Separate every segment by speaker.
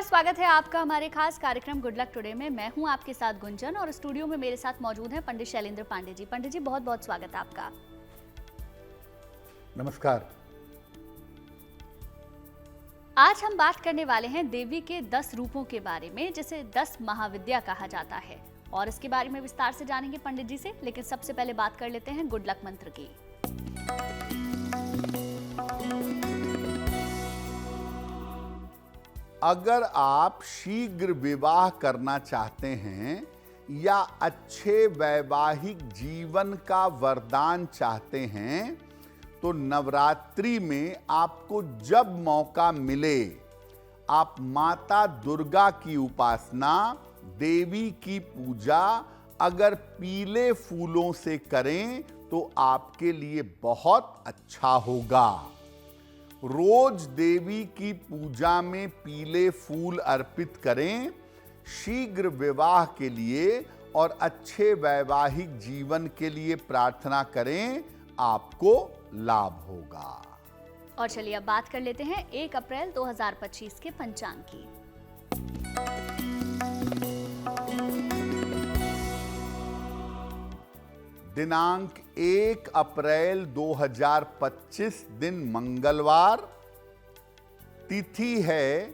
Speaker 1: नमस्कार, स्वागत है आपका हमारे खास कार्यक्रम गुड लक टुडे में। मैं हूं आपके साथ गुंजन और स्टूडियो में मेरे साथ मौजूद हैं पंडित शैलेंद्र पांडे जी। पंडित जी, बहुत बहुत स्वागत है आपका।
Speaker 2: नमस्कार।
Speaker 1: आज हम बात करने वाले हैं देवी के 10 रूपों के बारे में, जिसे 10 महाविद्या कहा जाता है, और इसके बारे में विस्तार से जानेंगे पंडित जी से। लेकिन सबसे पहले बात कर लेते हैं गुड लक मंत्र की।
Speaker 2: अगर आप शीघ्र विवाह करना चाहते हैं या अच्छे वैवाहिक जीवन का वरदान चाहते हैं तो नवरात्रि में आपको जब मौका मिले आप माता दुर्गा की उपासना, देवी की पूजा अगर पीले फूलों से करें तो आपके लिए बहुत अच्छा होगा। रोज देवी की पूजा में पीले फूल अर्पित करें। शीघ्र विवाह के लिए और अच्छे वैवाहिक जीवन के लिए प्रार्थना करें, आपको लाभ होगा।
Speaker 1: और चलिए अब बात कर लेते हैं 1 अप्रैल 2025 के पंचांग की।
Speaker 2: दिनांक 1 अप्रैल 2025 दिन मंगलवार। तिथि है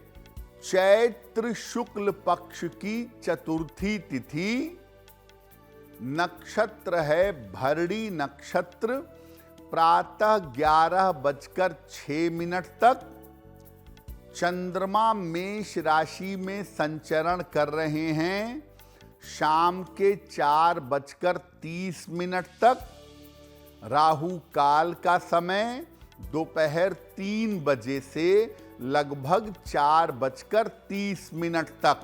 Speaker 2: चैत्र शुक्ल पक्ष की चतुर्थी तिथि। नक्षत्र है भरणी नक्षत्र। प्रातः 11:06 तक। चंद्रमा मेष राशि में संचरण कर रहे हैं। शाम के 4:30 तक। राहु काल का समय दोपहर 3 बजे से लगभग 4:30 तक।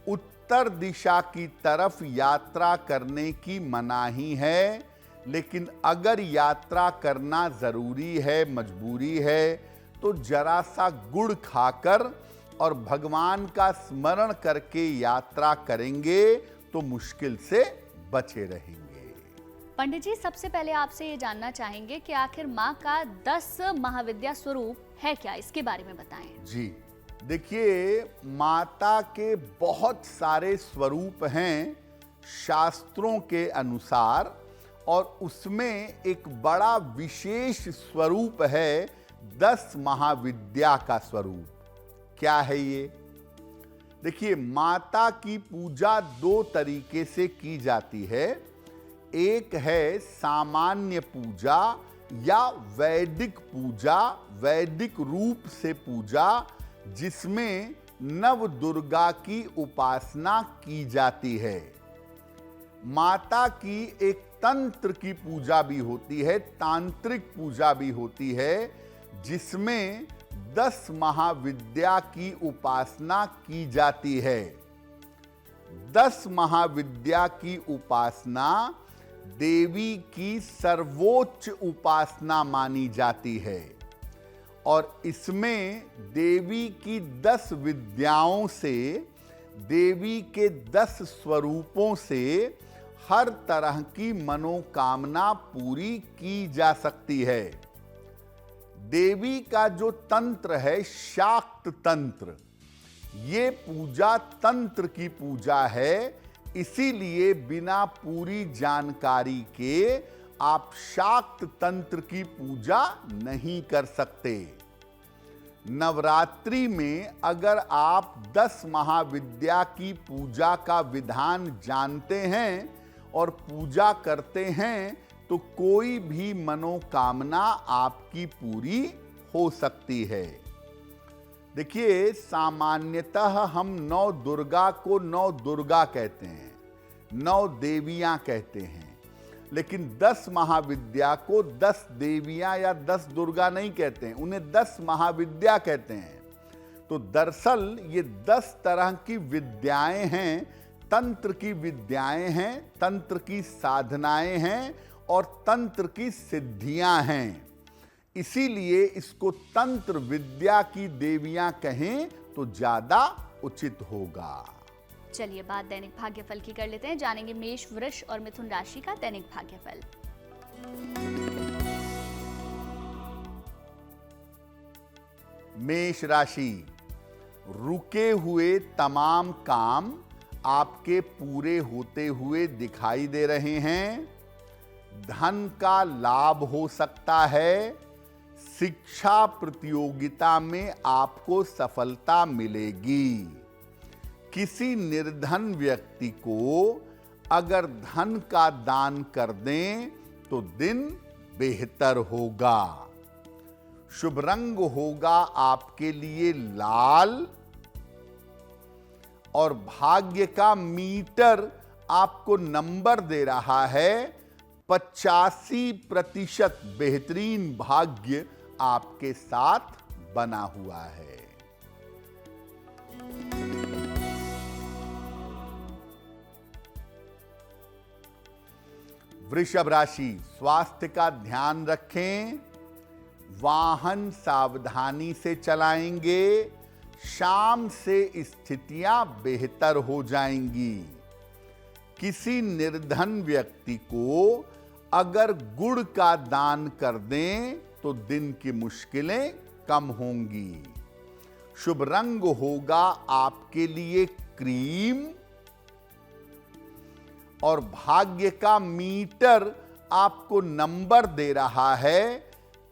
Speaker 2: उत्तर दिशा की तरफ यात्रा करने की मनाही है, लेकिन अगर यात्रा करना जरूरी है, मजबूरी है, तो जरा सा गुड़ खाकर और भगवान का स्मरण करके यात्रा करेंगे तो मुश्किल से बचे रहेंगे।
Speaker 1: पंडित जी, सबसे पहले आपसे ये जानना चाहेंगे कि आखिर माँ का 10 महाविद्या स्वरूप है क्या, इसके बारे में बताएं।
Speaker 2: जी देखिए, माता के बहुत सारे स्वरूप हैं शास्त्रों के अनुसार, और उसमें एक बड़ा विशेष स्वरूप है 10 महाविद्या का स्वरूप। क्या है ये? देखिए, माता की पूजा 2 तरीके से की जाती है। एक है सामान्य पूजा या वैदिक पूजा, वैदिक रूप से पूजा, जिसमें नव दुर्गा की उपासना की जाती है। माता की एक तंत्र की पूजा भी होती है, तांत्रिक पूजा भी होती है, जिसमें 10 महाविद्या की उपासना की जाती है। 10 महाविद्या की उपासना देवी की सर्वोच्च उपासना मानी जाती है, और इसमें देवी की 10 विद्याओं से, देवी के 10 स्वरूपों से हर तरह की मनोकामना पूरी की जा सकती है। देवी का जो तंत्र है, शाक्त तंत्र, ये पूजा तंत्र की पूजा है। इसीलिए बिना पूरी जानकारी के आप शाक्त तंत्र की पूजा नहीं कर सकते। नवरात्रि में अगर आप 10 महाविद्या की पूजा का विधान जानते हैं और पूजा करते हैं तो कोई भी मनोकामना आपकी पूरी हो सकती है। देखिए, सामान्यतः हम 9 दुर्गा को 9 दुर्गा कहते हैं, 9 देवियां कहते हैं, लेकिन 10 महाविद्या को 10 देवियां या 10 दुर्गा नहीं कहते हैं, उन्हें 10 महाविद्या कहते हैं। तो दरअसल ये 10 तरह की विद्याएं हैं, तंत्र की विद्याएं हैं, तंत्र की साधनाएं हैं और तंत्र की सिद्धियां हैं। इसीलिए इसको तंत्र विद्या की देवियां कहें तो ज्यादा उचित होगा।
Speaker 1: चलिए बात दैनिक भाग्यफल की कर लेते हैं। जानेंगे मेष, वृष और मिथुन राशि का दैनिक भाग्यफल।
Speaker 2: मेष राशि, रुके हुए तमाम काम आपके पूरे होते हुए दिखाई दे रहे हैं। धन का लाभ हो सकता है। शिक्षा प्रतियोगिता में आपको सफलता मिलेगी। किसी निर्धन व्यक्ति को अगर धन का दान कर दें तो दिन बेहतर होगा। शुभ रंग होगा आपके लिए लाल और भाग्य का मीटर आपको नंबर दे रहा है 85% बेहतरीन भाग्य आपके साथ बना हुआ है। वृषभ राशि, स्वास्थ्य का ध्यान रखें। वाहन सावधानी से चलाएंगे। शाम से स्थितियां बेहतर हो जाएंगी। किसी निर्धन व्यक्ति को अगर गुड़ का दान कर दें तो दिन की मुश्किलें कम होंगी। शुभ रंग होगा आपके लिए क्रीम और भाग्य का मीटर आपको नंबर दे रहा है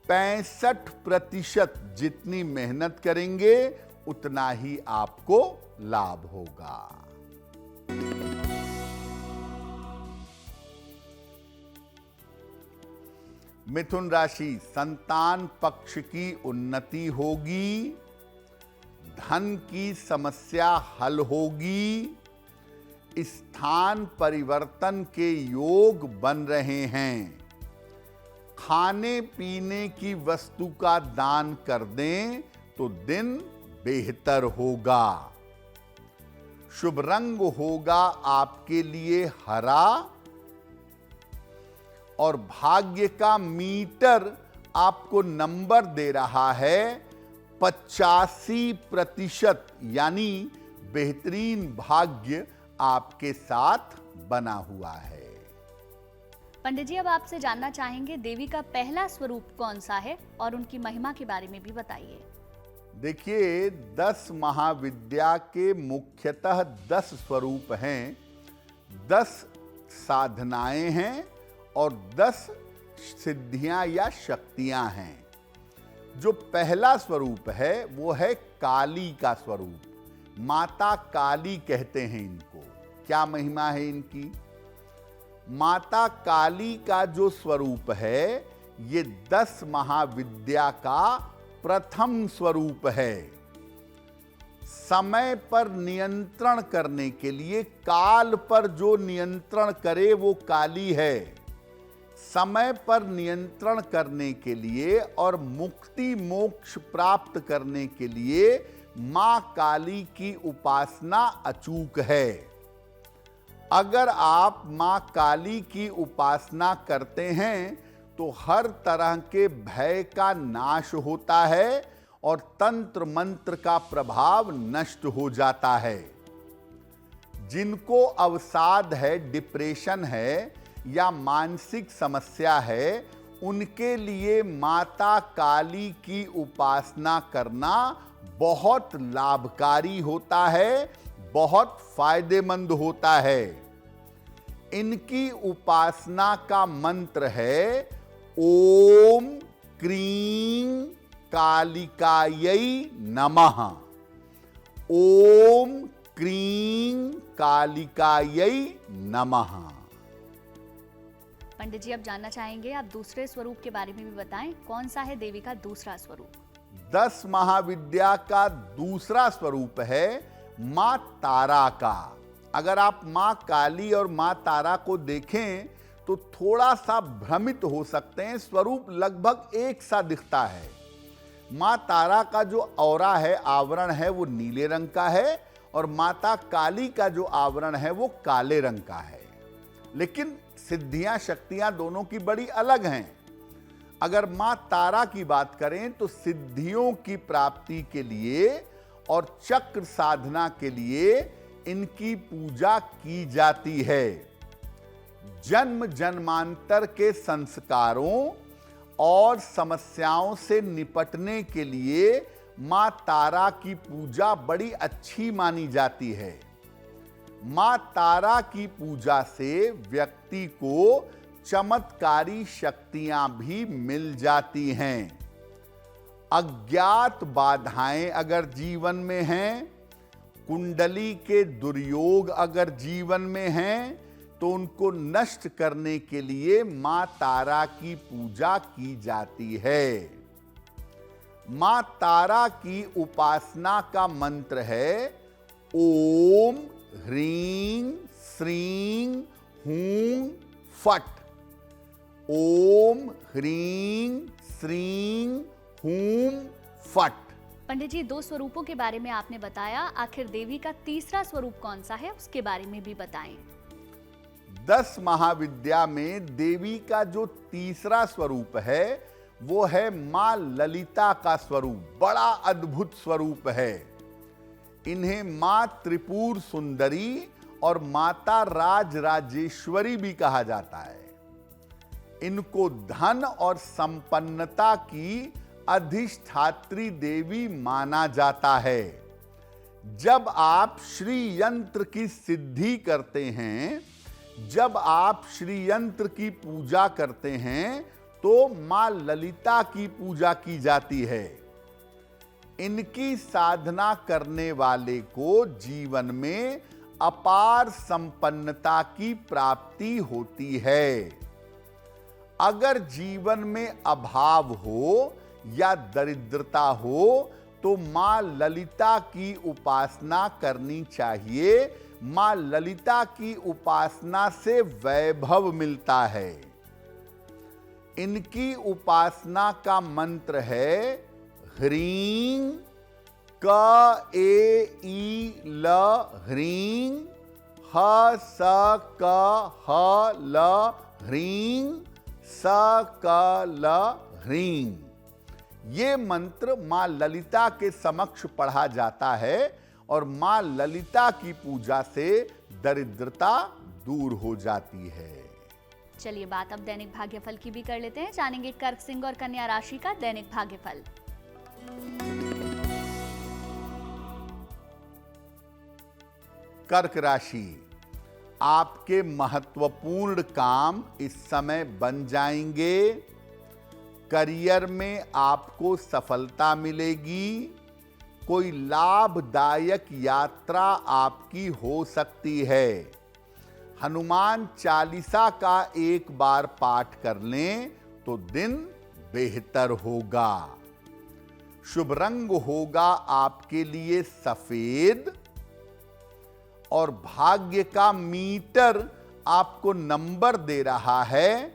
Speaker 2: 65%। जितनी मेहनत करेंगे उतना ही आपको लाभ होगा। मिथुन राशि, संतान पक्ष की उन्नति होगी। धन की समस्या हल होगी। स्थान परिवर्तन के योग बन रहे हैं। खाने पीने की वस्तु का दान कर दें तो दिन बेहतर होगा। शुभ रंग होगा आपके लिए हरा और भाग्य का मीटर आपको नंबर दे रहा है 85%, यानी बेहतरीन भाग्य आपके साथ बना हुआ है।
Speaker 1: पंडित जी, अब आपसे जानना चाहेंगे देवी का पहला स्वरूप कौन सा है और उनकी महिमा के बारे में भी बताइए।
Speaker 2: देखिए, 10 महाविद्या के मुख्यतः 10 स्वरूप हैं, 10 साधनाएं हैं और 10 सिद्धियां या शक्तियां हैं। जो पहला स्वरूप है वो है काली का स्वरूप। माता काली कहते हैं इनको। क्या महिमा है इनकी? माता काली का जो स्वरूप है ये 10 महाविद्या का प्रथम स्वरूप है। समय पर नियंत्रण करने के लिए, काल पर जो नियंत्रण करे वो काली है। समय पर नियंत्रण करने के लिए और मुक्ति मोक्ष प्राप्त करने के लिए मां काली की उपासना अचूक है। अगर आप मां काली की उपासना करते हैं तो हर तरह के भय का नाश होता है और तंत्र मंत्र का प्रभाव नष्ट हो जाता है। जिनको अवसाद है, डिप्रेशन है या मानसिक समस्या है, उनके लिए माता काली की उपासना करना बहुत लाभकारी होता है, बहुत फायदेमंद होता है। इनकी उपासना का मंत्र है ओम क्रीं कालिकायै नमः। ओम क्रीं कालिकायै नमः।
Speaker 1: पंडित जी, अब जानना चाहेंगे आप दूसरे स्वरूप के बारे में भी बताएं। कौन सा है देवी का दूसरा स्वरूप?
Speaker 2: 10 महाविद्या का दूसरा स्वरूप है मां तारा का। अगर आप मां काली और मां तारा को देखें तो थोड़ा सा भ्रमित हो सकते हैं। स्वरूप लगभग एक सा दिखता है। मां तारा का जो औरा है, आवरण है, वो नीले रंग का है और माता काली का जो आवरण है वो काले रंग का है। लेकिन सिद्धियां, शक्तियां दोनों की बड़ी अलग हैं। अगर मां तारा की बात करें तो सिद्धियों की प्राप्ति के लिए और चक्र साधना के लिए इनकी पूजा की जाती है। जन्म जन्मांतर के संस्कारों और समस्याओं से निपटने के लिए मां तारा की पूजा बड़ी अच्छी मानी जाती है। मां तारा की पूजा से व्यक्ति को चमत्कारी शक्तियां भी मिल जाती हैं। अज्ञात बाधाएं अगर जीवन में हैं, कुंडली के दुर्योग अगर जीवन में हैं, तो उनको नष्ट करने के लिए मां तारा की पूजा की जाती है। मां तारा की उपासना का मंत्र है ओम ह्रीं श्रीं हूं फट। ओम ह्रीं श्रीं हूं फट।
Speaker 1: पंडित जी, 2 स्वरूपों के बारे में आपने बताया, आखिर देवी का तीसरा स्वरूप कौन सा है उसके बारे में भी बताएं।
Speaker 2: 10 महाविद्या में देवी का जो तीसरा स्वरूप है वो है मां ललिता का स्वरूप। बड़ा अद्भुत स्वरूप है। इन्हें मां त्रिपुर सुंदरी और माता राजराजेश्वरी भी कहा जाता है। इनको धन और संपन्नता की अधिष्ठात्री देवी माना जाता है। जब आप श्री यंत्र की सिद्धि करते हैं, जब आप श्री यंत्र की पूजा करते हैं, तो मां ललिता की पूजा की जाती है। इनकी साधना करने वाले को जीवन में अपार संपन्नता की प्राप्ति होती है। अगर जीवन में अभाव हो या दरिद्रता हो तो मां ललिता की उपासना करनी चाहिए। मां ललिता की उपासना से वैभव मिलता है। इनकी उपासना का मंत्र है ह्रीं क ए ई ल ह्रीं ह स क ह ल ह्रीं स क ल ह्रीं। ये मंत्र मां ललिता के समक्ष पढ़ा जाता है और मां ललिता की पूजा से दरिद्रता दूर हो जाती है।
Speaker 1: चलिए बात अब दैनिक भाग्यफल की भी कर लेते हैं। जानेंगे कर्क सिंह और कन्या राशि का दैनिक भाग्यफल।
Speaker 2: कर्क राशि, आपके महत्वपूर्ण काम इस समय बन जाएंगे। करियर में आपको सफलता मिलेगी। कोई लाभदायक यात्रा आपकी हो सकती है। हनुमान चालीसा का एक बार पाठ कर लें तो दिन बेहतर होगा। शुभ रंग होगा आपके लिए सफेद और भाग्य का मीटर आपको नंबर दे रहा है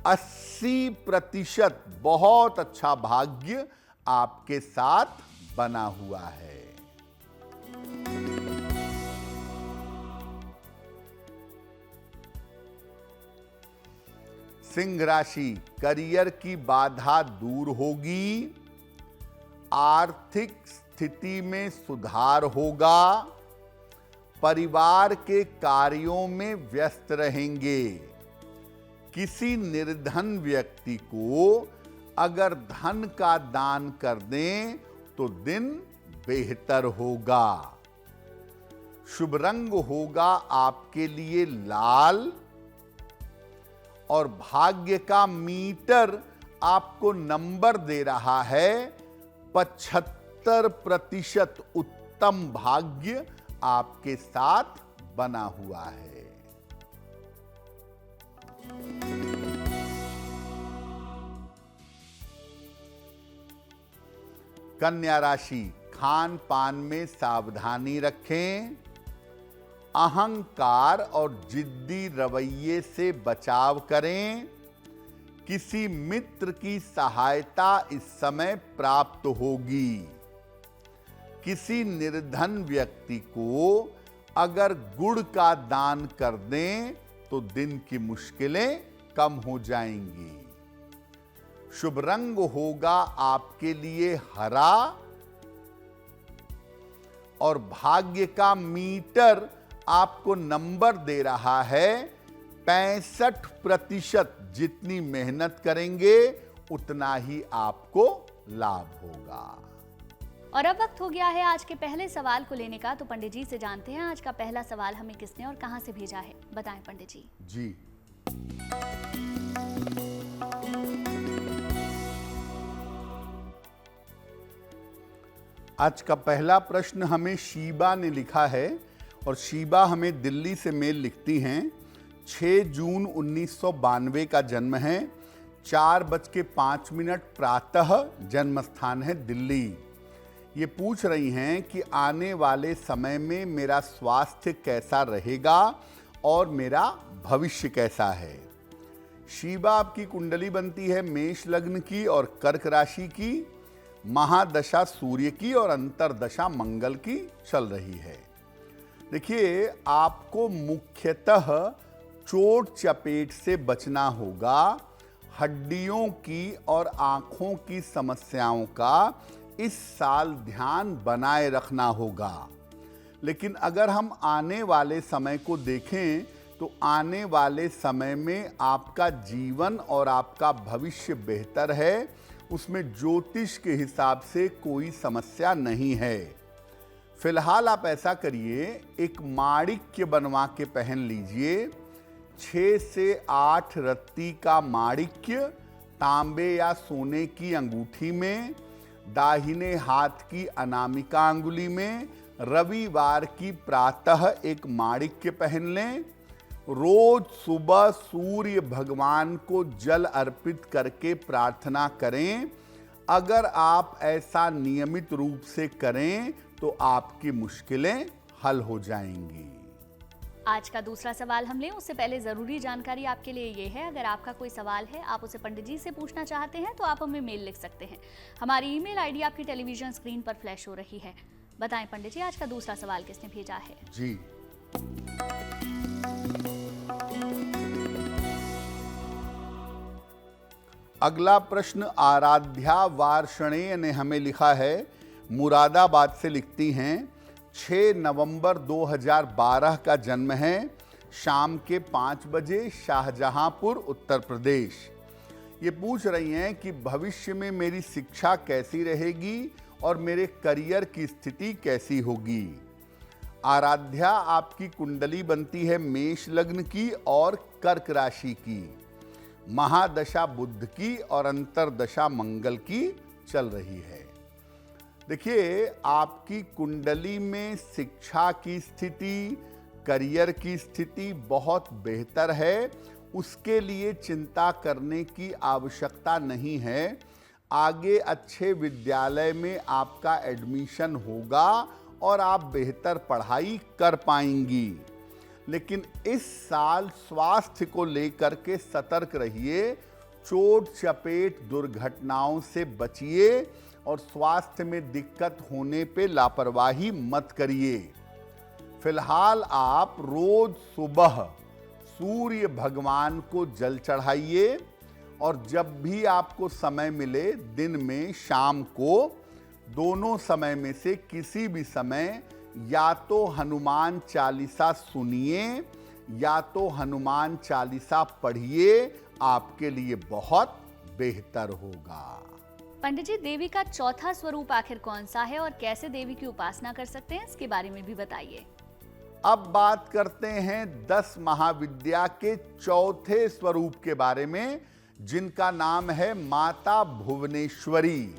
Speaker 2: 80%। बहुत अच्छा भाग्य आपके साथ बना हुआ है। सिंह राशि, करियर की बाधा दूर होगी। आर्थिक स्थिति में सुधार होगा। परिवार के कार्यों में व्यस्त रहेंगे। किसी निर्धन व्यक्ति को अगर धन का दान कर दें तो दिन बेहतर होगा। शुभ रंग होगा आपके लिए लाल और भाग्य का मीटर आपको नंबर दे रहा है 75%। उत्तम भाग्य आपके साथ बना हुआ है। कन्या राशि, खान पान में सावधानी रखें। अहंकार और जिद्दी रवैये से बचाव करें। किसी मित्र की सहायता इस समय प्राप्त होगी। किसी निर्धन व्यक्ति को अगर गुड़ का दान कर दें तो दिन की मुश्किलें कम हो जाएंगी। शुभ रंग होगा आपके लिए हरा और भाग्य का मीटर आपको नंबर दे रहा है 65%। जितनी मेहनत करेंगे उतना ही आपको लाभ होगा।
Speaker 1: और अब वक्त हो गया है आज के पहले सवाल को लेने का। तो पंडित जी से जानते हैं आज का पहला सवाल हमें किसने और कहां से भेजा है। बताएं पंडित जी।
Speaker 2: जी, आज का पहला प्रश्न हमें शीबा ने लिखा है और शीबा हमें दिल्ली से मेल लिखती हैं। 6 जून 1992 का जन्म है। 4:05 प्रातः जन्म स्थान है दिल्ली। ये पूछ रही हैं कि आने वाले समय में मेरा स्वास्थ्य कैसा रहेगा और मेरा भविष्य कैसा है। शीबा, आपकी कुंडली बनती है मेष लग्न की और कर्क राशि की। महादशा सूर्य की और अंतरदशा मंगल की चल रही है। देखिए, आपको मुख्यतः चोट चपेट से बचना होगा। हड्डियों की और आंखों की समस्याओं का इस साल ध्यान बनाए रखना होगा। लेकिन अगर हम आने वाले समय को देखें तो आने वाले समय में आपका जीवन और आपका भविष्य बेहतर है। उसमें ज्योतिष के हिसाब से कोई समस्या नहीं है। फिलहाल आप ऐसा करिए, एक माणिक्य बनवा के पहन लीजिए। 6 से 8 रत्ती का माणिक्य तांबे या सोने की अंगूठी में, दाहिने हाथ की अनामिका अंगुली में रविवार की प्रातः एक माणिक्य पहन लें। रोज सुबह सूर्य भगवान को जल अर्पित करके प्रार्थना करें। अगर आप ऐसा नियमित रूप से करें तो आपकी मुश्किलें हल हो जाएंगी।
Speaker 1: आज का दूसरा सवाल हम लें उससे पहले जरूरी जानकारी आपके लिए ये है, अगर आपका कोई सवाल है, आप उसे पंडित जी से पूछना चाहते हैं तो आप हमें मेल लिख सकते हैं। हमारी ईमेल आईडी आपकी टेलीविजन स्क्रीन पर फ्लैश हो रही है। बताएं पंडित जी, आज का दूसरा सवाल किसने भेजा है।
Speaker 2: जी, अगला प्रश्न आराध्या वार्षणेय ने हमें लिखा है। मुरादाबाद से लिखती हैं। 6 नवंबर 2012 का जन्म है। शाम के 5 बजे, शाहजहांपुर, उत्तर प्रदेश। ये पूछ रही हैं कि भविष्य में मेरी शिक्षा कैसी रहेगी और मेरे करियर की स्थिति कैसी होगी। आराध्या, आपकी कुंडली बनती है मेष लग्न की और कर्क राशि की। महादशा बुध की और अंतरदशा मंगल की चल रही है। देखिए, आपकी कुंडली में शिक्षा की स्थिति, करियर की स्थिति बहुत बेहतर है। उसके लिए चिंता करने की आवश्यकता नहीं है। आगे अच्छे विद्यालय में आपका एडमिशन होगा और आप बेहतर पढ़ाई कर पाएंगी। लेकिन इस साल स्वास्थ्य को लेकर के सतर्क रहिए। चोट चपेट दुर्घटनाओं से बचिए और स्वास्थ्य में दिक्कत होने पे लापरवाही मत करिए। फिलहाल आप रोज सुबह सूर्य भगवान को जल चढ़ाइए और जब भी आपको समय मिले, दिन में, शाम को, दोनों समय में से किसी भी समय या तो हनुमान चालीसा सुनिए या तो हनुमान चालीसा पढ़िए। आपके लिए बहुत बेहतर होगा।
Speaker 1: पंडित जी, देवी का चौथा स्वरूप आखिर कौन सा है और कैसे देवी की उपासना कर सकते हैं, इसके बारे में भी बताइए।
Speaker 2: अब बात करते हैं 10 महाविद्या के चौथे स्वरूप के बारे में, जिनका नाम है माता भुवनेश्वरी।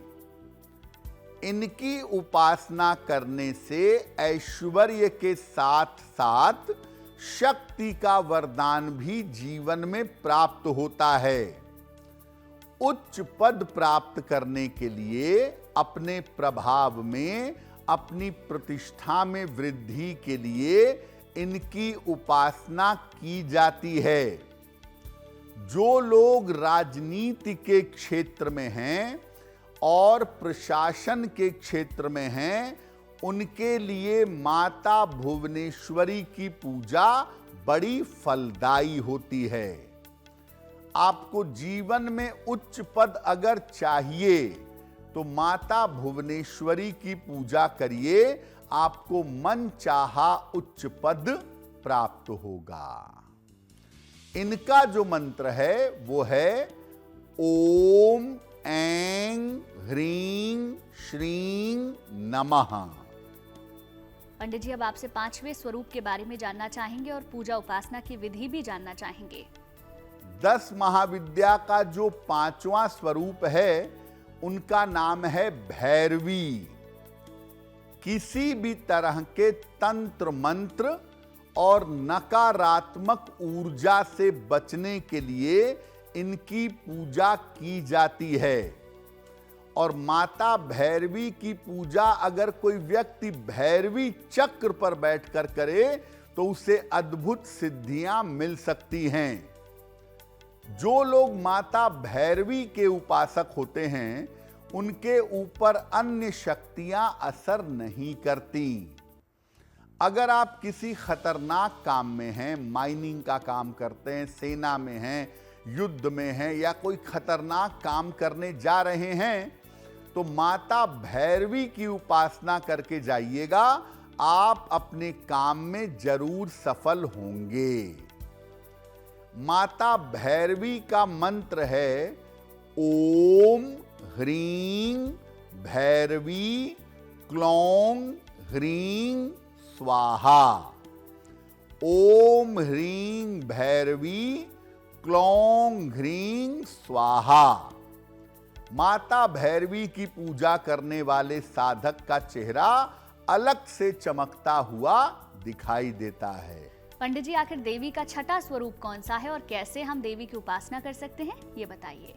Speaker 2: इनकी उपासना करने से ऐश्वर्य के साथ साथ शक्ति का वरदान भी जीवन में प्राप्त होता है। उच्च पद प्राप्त करने के लिए अपने प्रभाव में, अपनी प्रतिष्ठा में वृद्धि के लिए इनकी उपासना की जाती है। जो लोग राजनीति के क्षेत्र में हैं और प्रशासन के क्षेत्र में हैं, उनके लिए माता भुवनेश्वरी की पूजा बड़ी फलदायी होती है। आपको जीवन में उच्च पद अगर चाहिए तो माता भुवनेश्वरी की पूजा करिए, आपको मन चाहा उच्च पद प्राप्त होगा। इनका जो मंत्र है वो है ओम ऐं ह्रीं श्रीं नमः।
Speaker 1: पंडित जी, अब आपसे 5वें स्वरूप के बारे में जानना चाहेंगे और पूजा उपासना की विधि भी जानना चाहेंगे।
Speaker 2: 10 महाविद्या का जो 5वां स्वरूप है उनका नाम है भैरवी। किसी भी तरह के तंत्र मंत्र और नकारात्मक ऊर्जा से बचने के लिए इनकी पूजा की जाती है। और माता भैरवी की पूजा अगर कोई व्यक्ति भैरवी चक्र पर बैठकर करे तो उसे अद्भुत सिद्धियां मिल सकती हैं। जो लोग माता भैरवी के उपासक होते हैं उनके ऊपर अन्य शक्तियां असर नहीं करती। अगर आप किसी खतरनाक काम में हैं, माइनिंग का काम करते हैं, सेना में हैं, युद्ध में हैं या कोई खतरनाक काम करने जा रहे हैं तो माता भैरवी की उपासना करके जाइएगा, आप अपने काम में जरूर सफल होंगे। माता भैरवी का मंत्र है ओम ह्रीं भैरवी क्लौं ह्रीं स्वाहा। ओम ह्रीं भैरवी क्लौं ह्रीं स्वाहा। माता भैरवी की पूजा करने वाले साधक का चेहरा अलग से चमकता हुआ दिखाई देता है।
Speaker 1: पंडित जी, आखिर देवी का छठा स्वरूप कौन सा है और कैसे हम देवी की उपासना कर सकते हैं, ये बताइए।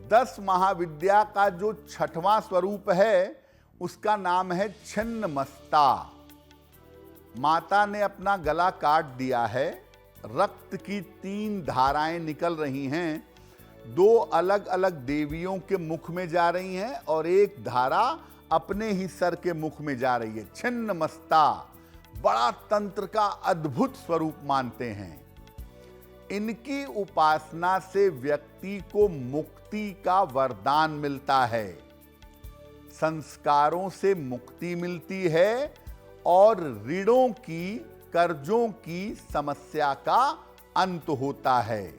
Speaker 2: 10 महाविद्या का जो 6वां स्वरूप है उसका नाम है छिन्नमस्ता। माता ने अपना गला काट दिया है, रक्त की 3 धाराएं निकल रही हैं, 2 अलग अलग देवियों के मुख में जा रही हैं और एक धारा अपने ही सर के मुख में जा रही है। छिन्नमस्ता बड़ा तंत्र का अद्भुत स्वरूप मानते हैं। इनकी उपासना से व्यक्ति को मुक्ति का वरदान मिलता है, संस्कारों से मुक्ति मिलती है और ऋणों की, कर्जों की समस्या का अंत होता है।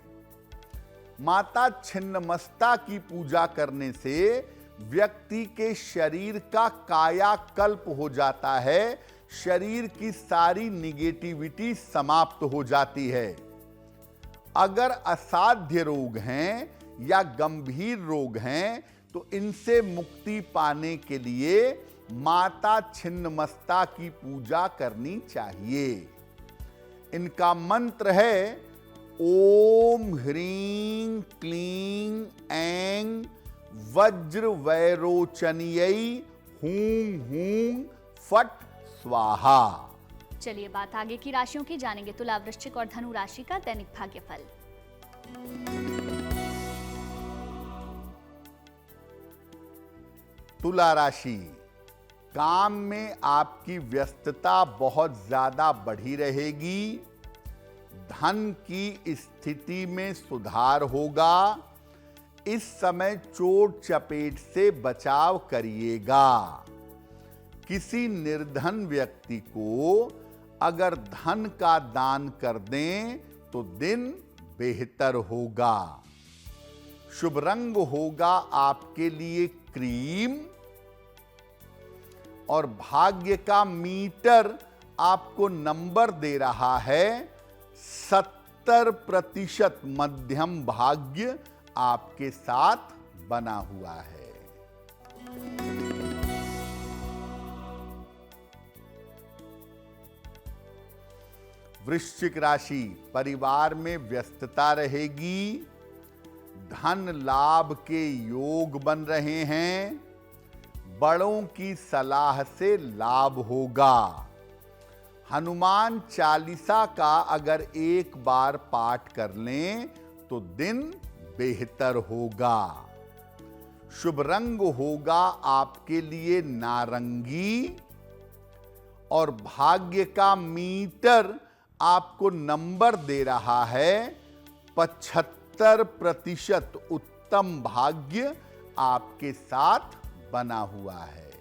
Speaker 2: माता छिन्नमस्ता की पूजा करने से व्यक्ति के शरीर का कायाकल्प हो जाता है, शरीर की सारी निगेटिविटी समाप्त हो जाती है। अगर असाध्य रोग हैं या गंभीर रोग हैं तो इनसे मुक्ति पाने के लिए माता छिन्नमस्ता की पूजा करनी चाहिए। इनका मंत्र है ओम ह्रीं क्लीं ऐं वज्र वैरोचन्यै हूं हूं फट स्वाहा।
Speaker 1: चलिए बात आगे की राशियों की जानेंगे। तुला, वृश्चिक और धनु राशि का दैनिक भाग्यफल।
Speaker 2: तुला राशि, काम में आपकी व्यस्तता बहुत ज्यादा बढ़ी रहेगी। धन की स्थिति में सुधार होगा। इस समय चोट चपेट से बचाव करिएगा। किसी निर्धन व्यक्ति को अगर धन का दान कर दें तो दिन बेहतर होगा। शुभ रंग होगा आपके लिए क्रीम और भाग्य का मीटर आपको नंबर दे रहा है 70% मध्यम भाग्य आपके साथ बना हुआ है। वृश्चिक राशि, परिवार में व्यस्तता रहेगी। धन लाभ के योग बन रहे हैं। बड़ों की सलाह से लाभ होगा। हनुमान चालीसा का अगर एक बार पाठ कर लें तो दिन बेहतर होगा। शुभ रंग होगा आपके लिए नारंगी और भाग्य का मीटर आपको नंबर दे रहा है 75% उत्तम भाग्य आपके साथ बना हुआ है।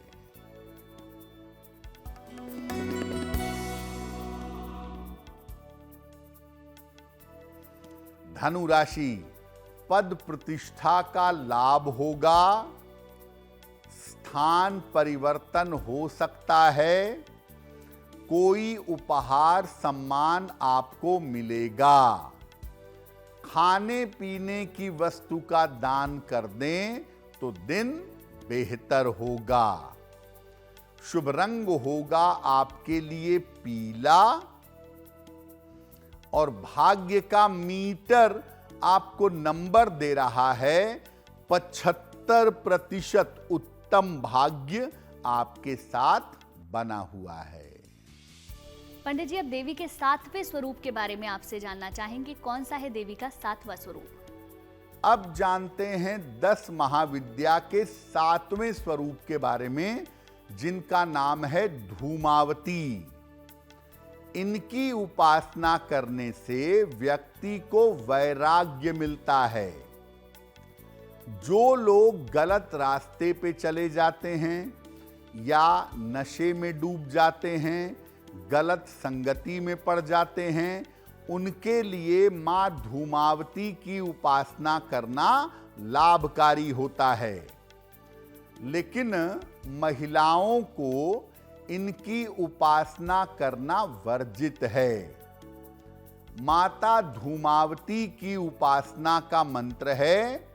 Speaker 2: धनु राशि, पद प्रतिष्ठा का लाभ होगा, स्थान परिवर्तन हो सकता है, कोई उपहार सम्मान आपको मिलेगा। खाने पीने की वस्तु का दान कर दें तो दिन बेहतर होगा। शुभ रंग होगा आपके लिए पीला और भाग्य का मीटर आपको नंबर दे रहा है 75% उत्तम भाग्य आपके साथ बना हुआ है।
Speaker 1: पंडित जी, अब देवी के 7वें स्वरूप के बारे में आपसे जानना चाहेंगे। कौन सा है देवी का 7वां स्वरूप?
Speaker 2: अब जानते हैं 10 महाविद्या के 7वें स्वरूप के बारे में, जिनका नाम है धूमावती। इनकी उपासना करने से व्यक्ति को वैराग्य मिलता है। जो लोग गलत रास्ते पे चले जाते हैं या नशे में डूब जाते हैं, गलत संगति में पड़ जाते हैं, उनके लिए मां धूमावती की उपासना करना लाभकारी होता है। लेकिन महिलाओं को इनकी उपासना करना वर्जित है। माता धूमावती की उपासना का मंत्र है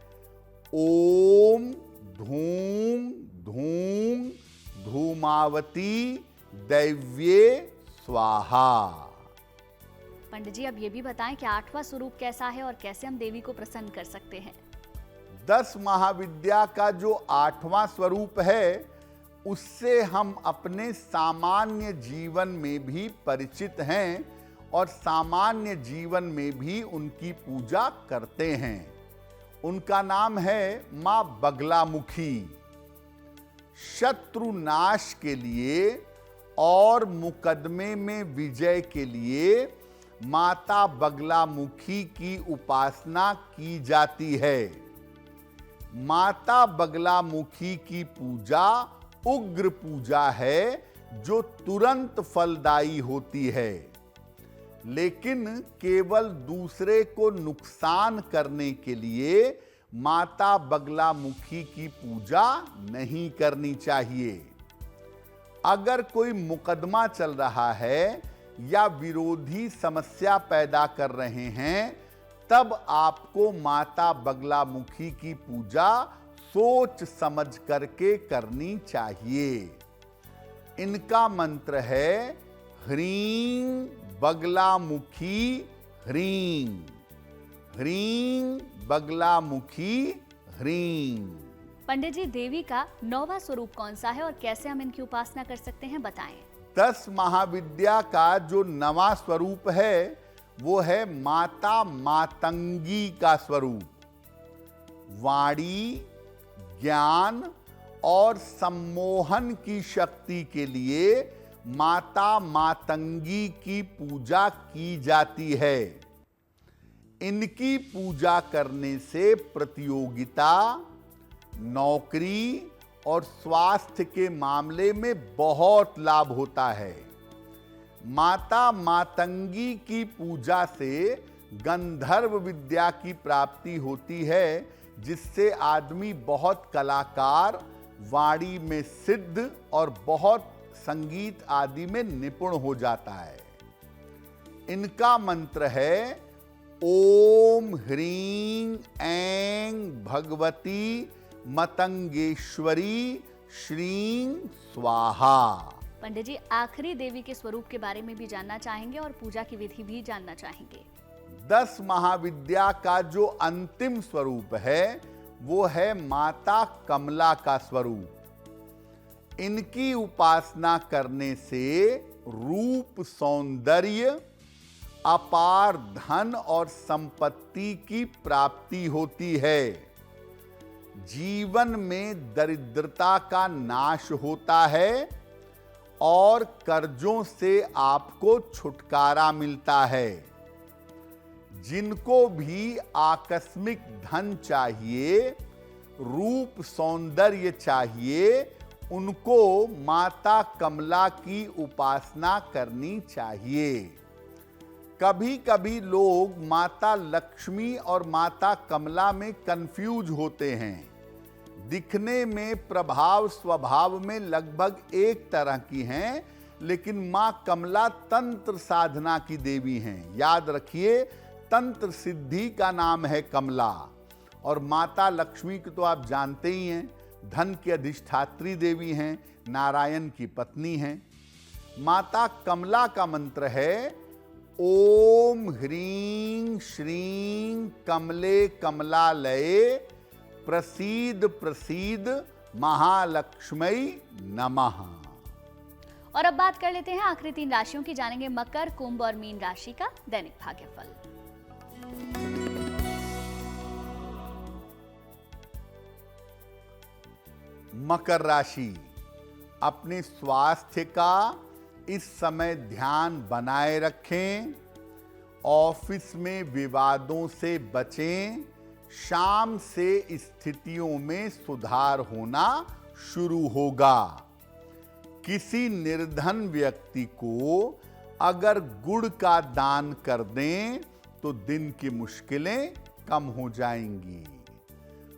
Speaker 2: ओम धूम धूम धूमावती दैव्ये स्वाहा।
Speaker 1: पंडित जी, अब ये भी बताएं कि 8वां स्वरूप कैसा है और कैसे हम देवी को प्रसन्न कर सकते हैं?
Speaker 2: 10 महाविद्या का जो 8वां स्वरूप है, उससे हम अपने सामान्य जीवन में भी परिचित हैं और सामान्य जीवन में भी उनकी पूजा करते हैं। उनका नाम है मां बगलामुखी। शत्रु नाश के लिए और मुकदमे में विजय के लिए माता बगलामुखी की उपासना की जाती है। माता बगलामुखी की पूजा उग्र पूजा है जो तुरंत फलदायी होती है, लेकिन केवल दूसरे को नुकसान करने के लिए माता बगलामुखी की पूजा नहीं करनी चाहिए। अगर कोई मुकदमा चल रहा है या विरोधी समस्या पैदा कर रहे हैं, तब आपको माता बगलामुखी की पूजा सोच समझ करके करनी चाहिए। इनका मंत्र है ह्रीं बगलामुखी ह्रीं, ह्रीं बगलामुखी ह्रीं।
Speaker 1: पंडित जी, देवी का 9वां स्वरूप कौन सा है और कैसे हम इनकी उपासना कर सकते हैं, बताएं।
Speaker 2: 10 महाविद्या का जो 9वां स्वरूप है वो है माता मातंगी का स्वरूप। वाणी, ज्ञान और सम्मोहन की शक्ति के लिए माता मातंगी की पूजा की जाती है। इनकी पूजा करने से प्रतियोगिता, नौकरी और स्वास्थ्य के मामले में बहुत लाभ होता है। माता मातंगी की पूजा से गंधर्व विद्या की प्राप्ति होती है, जिससे आदमी बहुत कलाकार, वाणी में सिद्ध और बहुत संगीत आदि में निपुण हो जाता है। इनका मंत्र है ओम ह्रीं ऐं भगवती मतंगेश्वरी श्रीं स्वाहा।
Speaker 1: पंडित जी, आखिरी देवी के स्वरूप के बारे में भी जानना चाहेंगे और पूजा की विधि भी जानना चाहेंगे।
Speaker 2: 10 महाविद्या का जो अंतिम स्वरूप है वो है माता कमला का स्वरूप। इनकी उपासना करने से रूप, सौंदर्य, अपार धन और संपत्ति की प्राप्ति होती है। जीवन में दरिद्रता का नाश होता है और कर्जों से आपको छुटकारा मिलता है। जिनको भी आकस्मिक धन चाहिए, रूप सौंदर्य चाहिए, उनको माता कमला की उपासना करनी चाहिए। कभी कभी लोग माता लक्ष्मी और माता कमला में कंफ्यूज होते हैं। दिखने में, प्रभाव, स्वभाव में लगभग एक तरह की हैं, लेकिन मां कमला तंत्र साधना की देवी हैं। याद रखिए, तंत्र सिद्धि का नाम है कमला। और माता लक्ष्मी को तो आप जानते ही हैं, धन की अधिष्ठात्री देवी हैं, नारायण की पत्नी हैं। माता कमला का मंत्र है ओम ह्रीं श्रीं कमले कमलालये प्रसीद प्रसीद महालक्ष्मी नमः।
Speaker 1: और अब बात कर लेते हैं आखिरी 3 राशियों की। जानेंगे मकर, कुंभ और मीन राशि का दैनिक भाग्यफल।
Speaker 2: मकर राशि, अपने स्वास्थ्य का इस समय ध्यान बनाए रखें। ऑफिस में विवादों से बचें। शाम से स्थितियों में सुधार होना शुरू होगा। किसी निर्धन व्यक्ति को अगर गुड़ का दान कर दें तो दिन की मुश्किलें कम हो जाएंगी।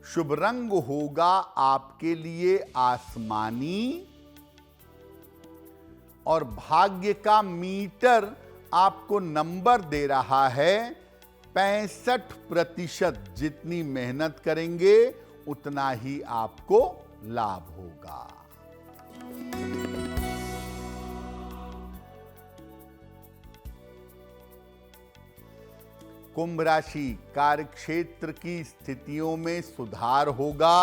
Speaker 2: शुभ रंग होगा आपके लिए आसमानी। और भाग्य का मीटर आपको नंबर दे रहा है 65%। जितनी मेहनत करेंगे उतना ही आपको लाभ होगा। कुंभ राशि, कार्यक्षेत्र की स्थितियों में सुधार होगा।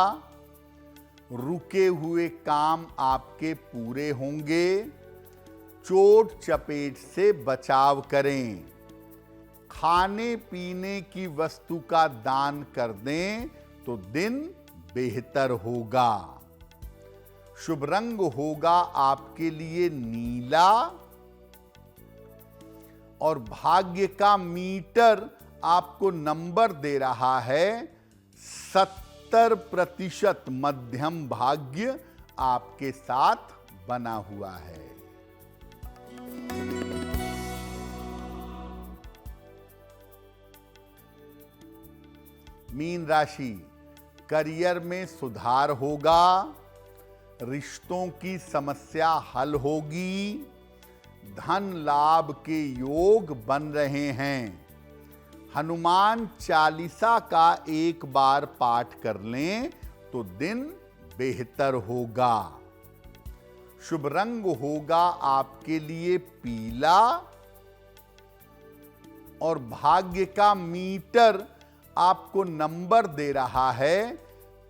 Speaker 2: रुके हुए काम आपके पूरे होंगे। चोट चपेट से बचाव करें। खाने पीने की वस्तु का दान कर दें तो दिन बेहतर होगा। शुभ रंग होगा आपके लिए नीला। और भाग्य का मीटर आपको नंबर दे रहा है 70%। मध्यम भाग्य आपके साथ बना हुआ है। मीन राशि, करियर में सुधार होगा। रिश्तों की समस्या हल होगी। धन लाभ के योग बन रहे हैं। हनुमान चालीसा का एक बार पाठ कर लें तो दिन बेहतर होगा। शुभ रंग होगा आपके लिए पीला। और भाग्य का मीटर आपको नंबर दे रहा है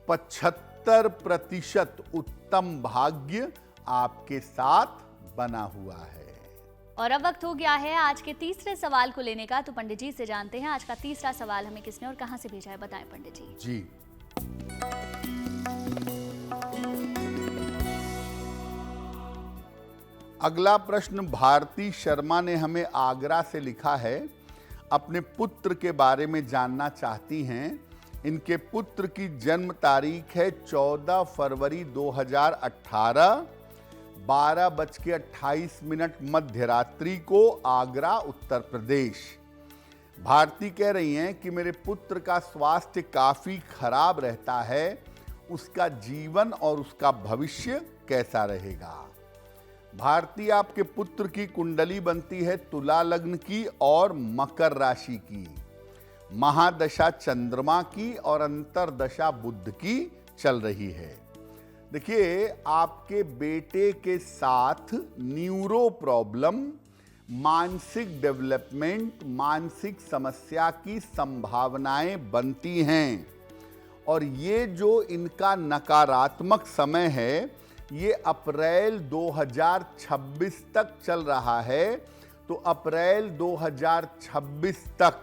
Speaker 2: 75%। उत्तम भाग्य आपके साथ बना हुआ है।
Speaker 1: और अब वक्त हो गया है आज के तीसरे सवाल को लेने का। तो पंडित जी से जानते हैं आज का तीसरा सवाल हमें किसने और कहां से भेजा है। बताएं पंडित जी।
Speaker 2: जी, अगला प्रश्न भारती शर्मा ने हमें आगरा से लिखा है। अपने पुत्र के बारे में जानना चाहती हैं। इनके पुत्र की जन्म तारीख है 14 फरवरी 2018, 12:28 मध्य रात्रि को, आगरा उत्तर प्रदेश। भारती कह रही हैं कि मेरे पुत्र का स्वास्थ्य काफी खराब रहता है। उसका जीवन और उसका भविष्य कैसा रहेगा। भारती, आपके पुत्र की कुंडली बनती है तुला लग्न की और मकर राशि की। महादशा चंद्रमा की और अंतरदशा बुध की चल रही है। देखिए, आपके बेटे के साथ न्यूरो प्रॉब्लम, मानसिक डेवलपमेंट, मानसिक समस्या की संभावनाएं बनती हैं। और ये जो इनका नकारात्मक समय है, ये अप्रैल 2026 तक चल रहा है। तो अप्रैल 2026 तक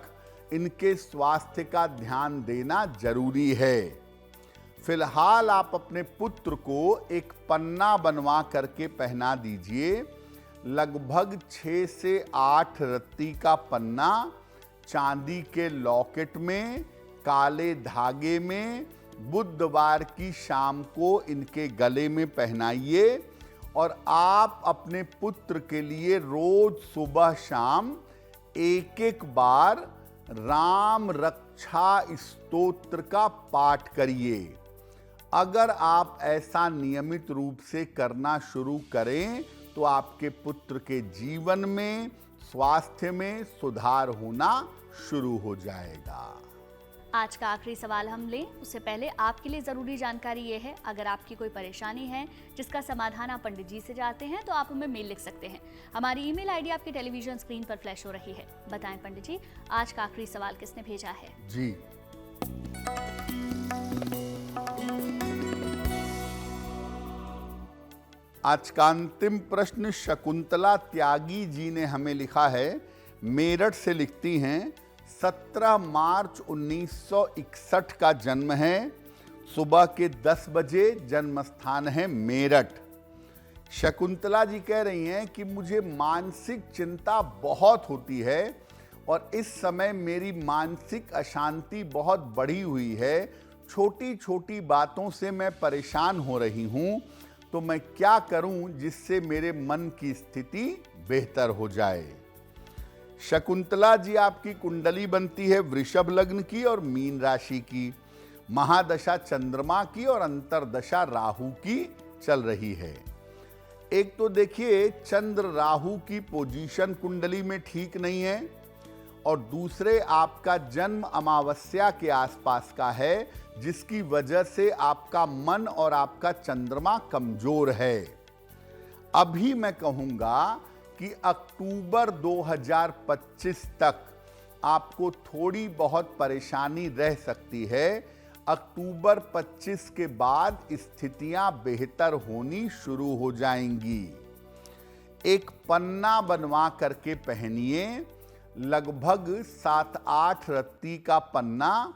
Speaker 2: इनके स्वास्थ्य का ध्यान देना जरूरी है। फिलहाल आप अपने पुत्र को एक पन्ना बनवा करके पहना दीजिए। लगभग 6 से 8 रत्ती का पन्ना, चांदी के लॉकेट में, काले धागे में, बुधवार की शाम को इनके गले में पहनाइए। और आप अपने पुत्र के लिए रोज सुबह शाम एक एक बार राम रक्षा स्तोत्र का पाठ करिए। अगर आप ऐसा नियमित रूप से करना शुरू करें तो आपके पुत्र के जीवन में, स्वास्थ्य में सुधार होना शुरू हो जाएगा।
Speaker 1: आज का आखिरी सवाल हम लें उससे पहले आपके लिए ज़रूरी जानकारी ये है, अगर आपकी कोई परेशानी है जिसका समाधान आप पंडित जी से चाहते हैं तो आप हमें मेल लिख सकते हैं। हमारी ईमेल आईडी आपकी टेलीविजन स्क्रीन पर फ्लैश हो रही है। बताएं पंडित जी, आज का आखिरी सवाल किसने भेजा है?
Speaker 2: जी, आज का अंतिम प्रश्न शकुंतला त्यागी जी ने हमें लिखा है। मेरठ से लिखती हैं, 17 मार्च 1961 का जन्म है, सुबह के 10 बजे, जन्म स्थान है मेरठ। शकुंतला जी कह रही हैं कि मुझे मानसिक चिंता बहुत होती है और इस समय मेरी मानसिक अशांति बहुत बढ़ी हुई है। छोटी छोटी बातों से मैं परेशान हो रही हूं, तो मैं क्या करूं जिससे मेरे मन की स्थिति बेहतर हो जाए। शकुंतला जी, आपकी कुंडली बनती है वृषभ लग्न की और मीन राशि की। महादशा चंद्रमा की और अंतरदशा राहु की चल रही है। एक तो देखिए, चंद्र राहु की पोजीशन कुंडली में ठीक नहीं है और दूसरे आपका जन्म अमावस्या के आसपास का है, जिसकी वजह से आपका मन और आपका चंद्रमा कमजोर है। अभी मैं कहूंगा कि अक्टूबर 2025 तक आपको थोड़ी बहुत परेशानी रह सकती है। अक्टूबर 25 के बाद स्थितियां बेहतर होनी शुरू हो जाएंगी। एक पन्ना बनवा करके पहनिए, लगभग 7-8 रत्ती का पन्ना,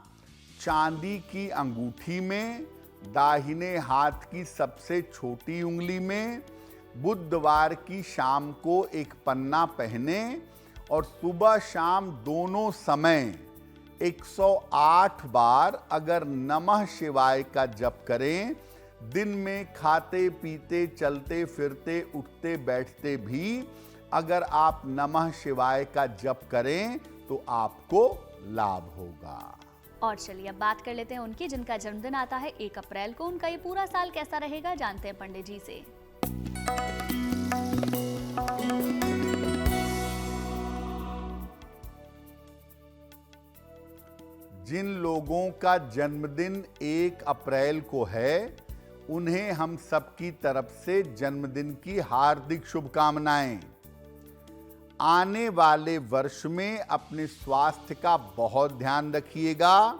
Speaker 2: चांदी की अंगूठी में, दाहिने हाथ की सबसे छोटी उंगली में। बुधवार की शाम को एक पन्ना पहने और सुबह शाम दोनों समय 108 बार अगर नमः शिवाय का जप करें। दिन में खाते पीते, चलते फिरते, उठते बैठते भी अगर आप नमः शिवाय का जप करें तो आपको लाभ होगा।
Speaker 1: और चलिए अब बात कर लेते हैं उनकी जिनका जन्मदिन आता है 1 अप्रैल को। उनका ये पूरा साल कैसा रहेगा, जानते हैं पंडित जी से।
Speaker 2: जिन लोगों का जन्मदिन 1 अप्रैल को है, उन्हें हम सबकी तरफ से जन्मदिन की हार्दिक शुभकामनाएं। आने वाले वर्ष में अपने स्वास्थ्य का बहुत ध्यान रखिएगा।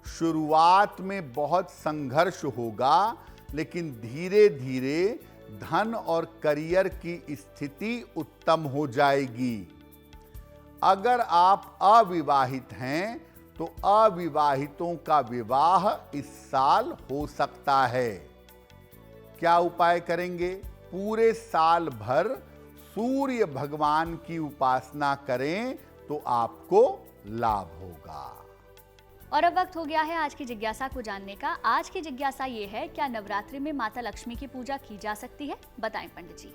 Speaker 2: शुरुआत में बहुत संघर्ष होगा, लेकिन धीरे धीरे धन और करियर की स्थिति उत्तम हो जाएगी। अगर आप अविवाहित हैं तो अविवाहितों का विवाह इस साल हो सकता है। क्या उपाय करेंगे? पूरे साल भर सूर्य भगवान की उपासना करें तो आपको लाभ होगा।
Speaker 1: और अब वक्त हो गया है आज की जिज्ञासा को जानने का। आज की जिज्ञासा ये है, क्या नवरात्रि में माता लक्ष्मी की पूजा की जा सकती है? बताएं पंडित जी।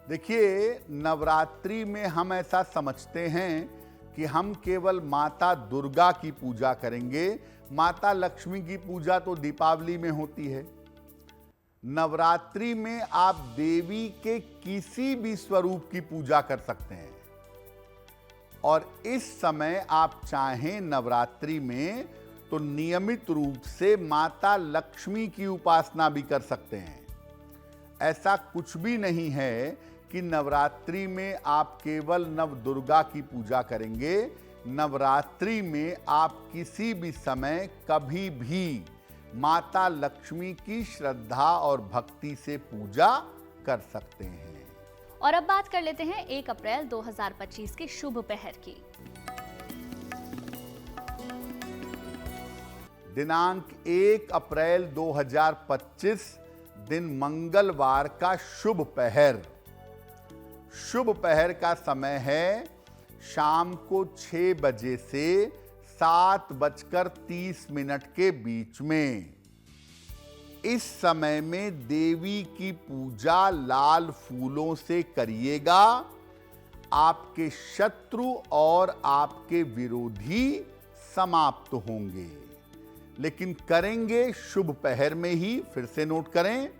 Speaker 2: देखिए, नवरात्रि में हम ऐसा समझते हैं कि हम केवल माता दुर्गा की पूजा करेंगे। माता लक्ष्मी की पूजा तो दीपावली में होती है। नवरात्रि में आप देवी के किसी भी स्वरूप की पूजा कर सकते हैं और इस समय आप चाहें नवरात्रि में तो नियमित रूप से माता लक्ष्मी की उपासना भी कर सकते हैं। ऐसा कुछ भी नहीं है कि नवरात्रि में आप केवल नव दुर्गा की पूजा करेंगे। नवरात्रि में आप किसी भी समय कभी भी माता लक्ष्मी की श्रद्धा और भक्ति से पूजा कर सकते हैं।
Speaker 1: और अब बात कर लेते हैं 1 अप्रैल 2025 के शुभ पहर की।
Speaker 2: दिनांक 1 अप्रैल 2025 दिन मंगलवार का शुभ पहर। शुभ पहर का समय है शाम को 6 बजे से 7:30 के बीच में। इस समय में देवी की पूजा लाल फूलों से करिएगा। आपके शत्रु और आपके विरोधी समाप्त होंगे, लेकिन करेंगे शुभ पहर में ही। फिर से नोट करें,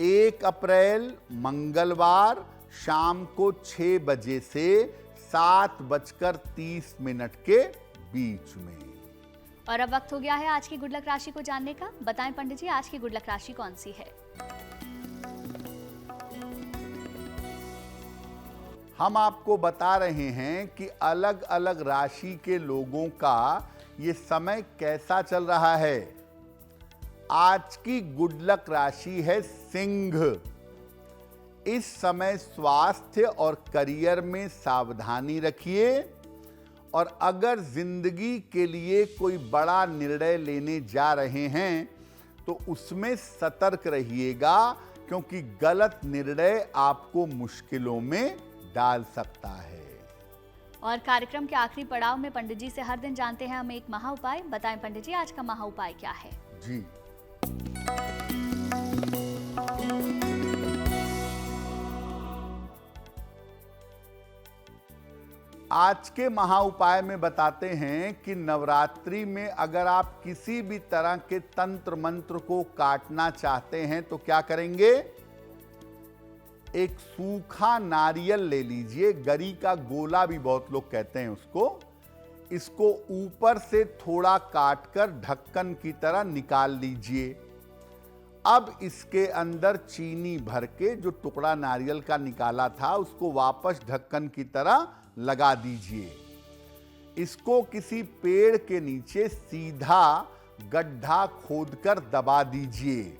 Speaker 2: 1 अप्रैल मंगलवार शाम को 6 बजे से 7:30 के बीच में।
Speaker 1: और अब वक्त हो गया है आज की गुड लक राशि को जानने का। बताएं पंडित जी, आज की गुड लक राशि कौन सी है?
Speaker 2: हम आपको बता रहे हैं कि अलग अलग राशि के लोगों का ये समय कैसा चल रहा है। आज की गुड लक राशि है सिंह। इस समय स्वास्थ्य और करियर में सावधानी रखिए, और अगर जिंदगी के लिए कोई बड़ा निर्णय लेने जा रहे हैं तो उसमें सतर्क रहिएगा, क्योंकि गलत निर्णय आपको मुश्किलों में डाल सकता है।
Speaker 1: और कार्यक्रम के आखिरी पड़ाव में पंडित जी से हर दिन जानते हैं हम एक महा उपाय। बताएं पंडित जी, आज का महा उपाय क्या है?
Speaker 2: जी, आज के महा उपाय में बताते हैं कि नवरात्रि में अगर आप किसी भी तरह के तंत्र मंत्र को काटना चाहते हैं तो क्या करेंगे? एक सूखा नारियल ले लीजिए, गरी का गोला भी बहुत लोग कहते हैं उसको। इसको ऊपर से थोड़ा काटकर ढक्कन की तरह निकाल लीजिए। अब इसके अंदर चीनी भर के जो टुकड़ा नारियल का निकाला था उसको वापस ढक्कन की तरह लगा दीजिए। इसको किसी पेड़ के नीचे सीधा गड्ढा खोदकर दबा दीजिए।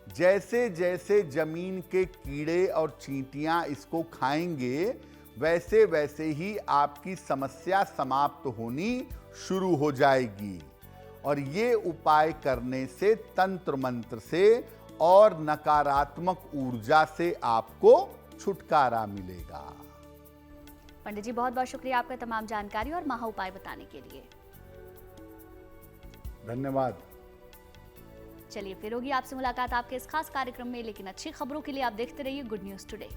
Speaker 2: जैसे जैसे जमीन के कीड़े और चींटियां इसको खाएंगे, वैसे वैसे ही आपकी समस्या समाप्त होनी शुरू हो जाएगी। और ये उपाय करने से तंत्र मंत्र से और नकारात्मक ऊर्जा से आपको छुटकारा मिलेगा।
Speaker 1: पंडित जी बहुत बहुत शुक्रिया आपका तमाम जानकारी और महा उपाय बताने के लिए।
Speaker 2: धन्यवाद।
Speaker 1: चलिए फिर होगी आपसे मुलाकात आपके इस खास कार्यक्रम में, लेकिन अच्छी खबरों के लिए आप देखते रहिए गुड न्यूज टुडे।